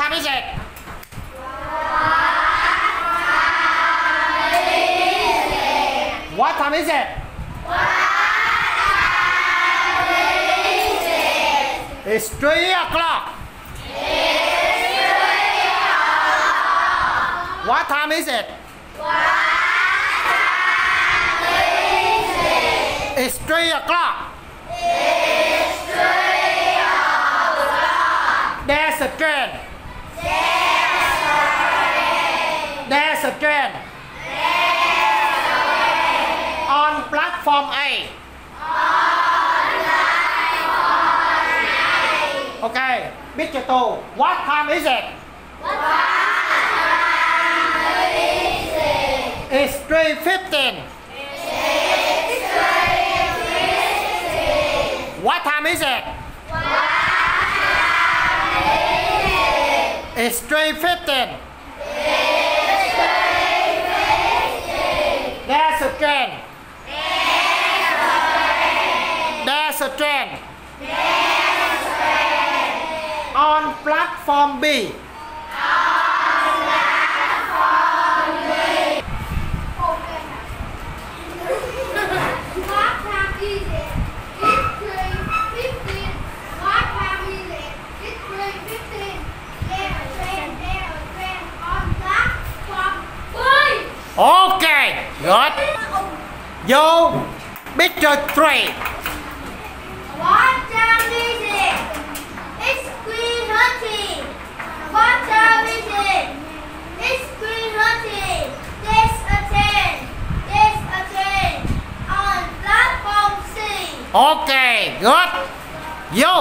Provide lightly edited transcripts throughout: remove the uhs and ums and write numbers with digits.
time is it? What time is it? It's 3 o'clock. What time is it? It's 3 o'clock. There's a train. There's a train. On platform A. Okay, Mr. Tu, what time is it? It's 3:15. What time is it? It's 3:15. There's a train. There's a train. On platform B. Okay, good. Yo, Mr. 3. What time is it? It's 3:30. What time is it? It's 3:30. There's a train. There's a train on platform C. Okay, good. Yo.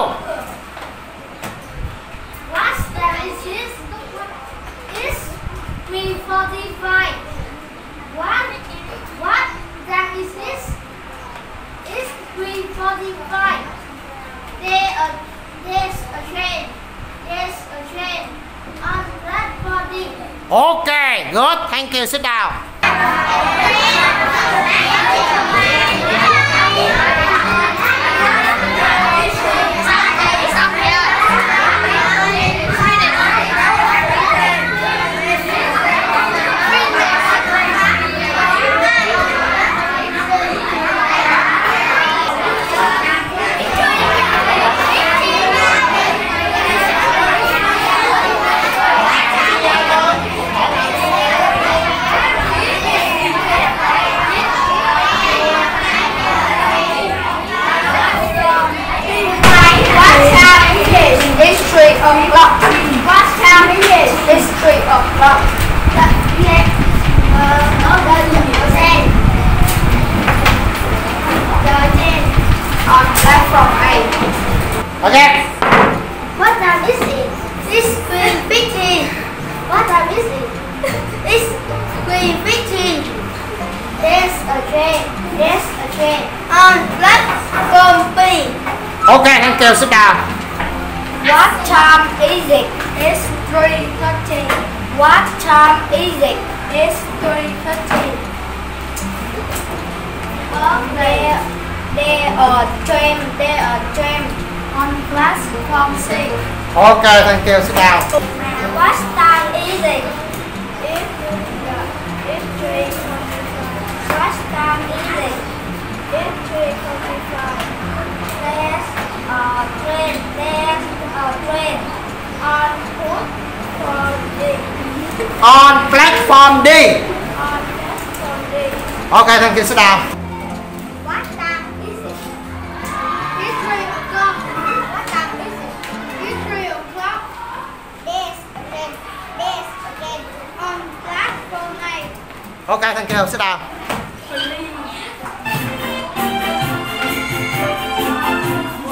What time is this? It's 3:45. What time is this? It's 3:45. There's a train. There's a train on platform D. Okay, good. Thank you. Sit down. It's 3 o'clock. What time is it? It's 3 o'clock. On platform A. Okay. What time is it? It's 3:15. What time is it? It's 3:15. There's a train. There's a train on platform B. Okay, thank you. Sit down. What time is it? It's 3:30. What time is it? It's 3:30. There are train on platform C. Okay, thank you. Sit down. What time is it? It's 3:45. What time is it? It's 3:45. There's a train. There's a train on platform D. On platform D. On platform D. Okay, thank you. Sit down. What time is it? It's 3 o'clock. What time is it? It's 3 o'clock. There's a train on platform A. Okay, thank you. Sit down.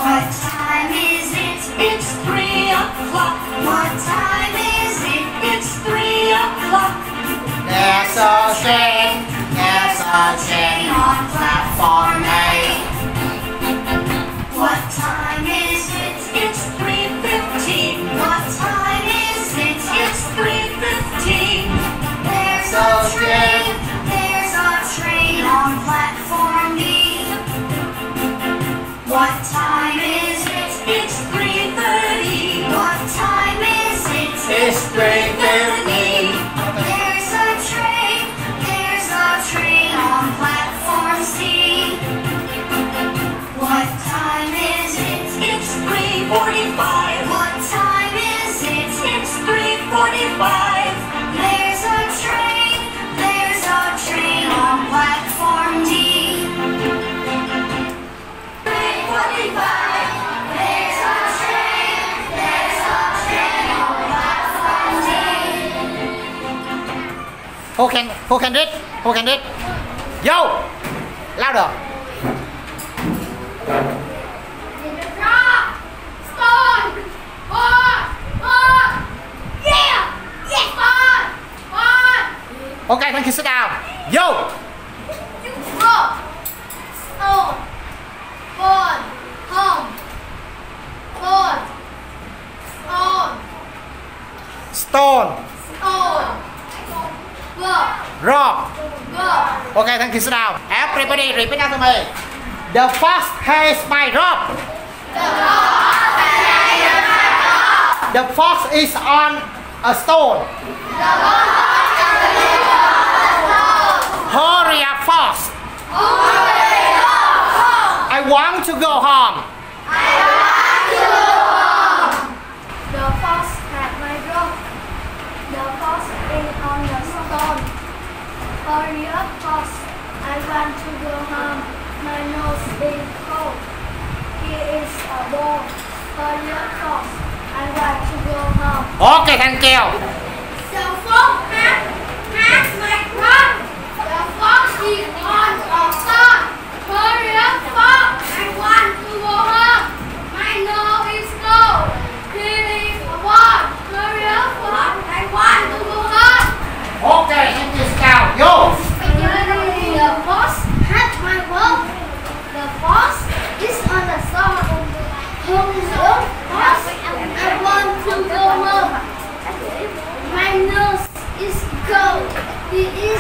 What time is it? It's 3 o'clock. What time is it? It's 3 o'clock. There's a train. There's a train on platform A. What time is it? It's 3:15. What time is it? It's 3:15. There's a train. There's a train on platform B. What time is it? It's 3:30. What time is it? It's 3:15. There's a train on platform C. What time is it? It's 3:45. What time is it? It's 3:45. There's a train on platform D. 3:45. There's a train on platform D. Who can read? Who can read? Yo! Louder. Rock, stone, board, yeah, yes, board. Okay, thank you. Sit down. Yo! Rock, stone, board, home, board, stone, Stone. rock, Rock. rock. Okay, thank you. Sit down. Everybody repeat after me. The fox has my rock. The fox is on a stone. Hurry up, fox. I want to go home. The fox had my rock. The fox is on the stone. Hurry up, fox. I want to go home. My nose is cold. Here is a ball. Hurry up, fox. I want to go home. Okay, thank you. The fox has my rock. The fox is on a stone. Hurry up, fox. I want to go home. My nose is cold. Here is a ball. Hurry up, fox. I want to go home. Okay, thank you. Sit down. Yo! The fox had my rock. The fox is on the stone. Hurry up, fox. I want to go home. My nose is cold. Here